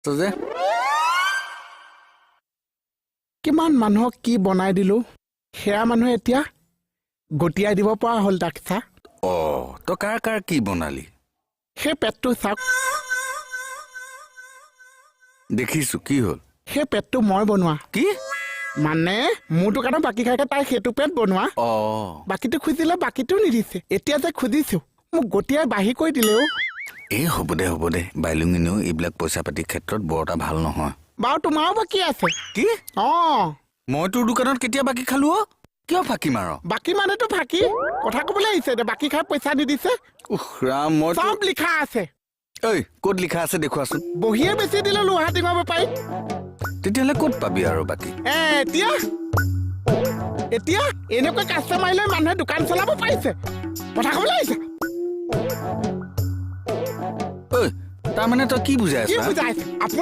যে কিমান মানুহক কি বনাই দিলো সেয়া মানুহে এতিয়া গটিয়াই দিব পৰা হ'ল তাক চা তই কাৰ কি বনালি সেই পেটটো চাওক দেখিছো কি হ'ল সেই পেটটো মই বনোৱা কি মানে মোৰ দোকানত বাকী খাইকে তাই সেইটো পেট বনোৱা বাকীটো খুজিলে বাকীটো নিদিছে এতিয়া যে খুজিছো মোক গটিয়াই বাঢ়ি কৈ দিলেও এই হ'ব দে বাইলুঙিনেও এইবিলাক পইচা পাতিৰ ক্ষেত্ৰত বৰ এটা ভাল নহয় বাৰু তোমাৰো বাকী আছে কি মই তোৰ দোকানত কেতিয়া বাকী খালো কিয় ফাঁকি মাৰ বাকী মানেতো ফাঁকি কথা কবলৈ আহিছে বাকী খাই পইচা নিদিছে ৰাম মই চব লিখা আছে ঐ ক'ত লিখা আছে দেখুৱাচোন বহিয়ে বেছি দিলে লোহা টিঙৰ বেপাৰী তেতিয়াহ'লে ক'ত পাবি আৰু বাকী এতিয়া এনেকৈ কাষ্টমাৰ লৈ মানুহে দোকান চলাব পাৰিছে কথা কবলৈ আহিছে তাৰমানে তই কি বুজাই আছ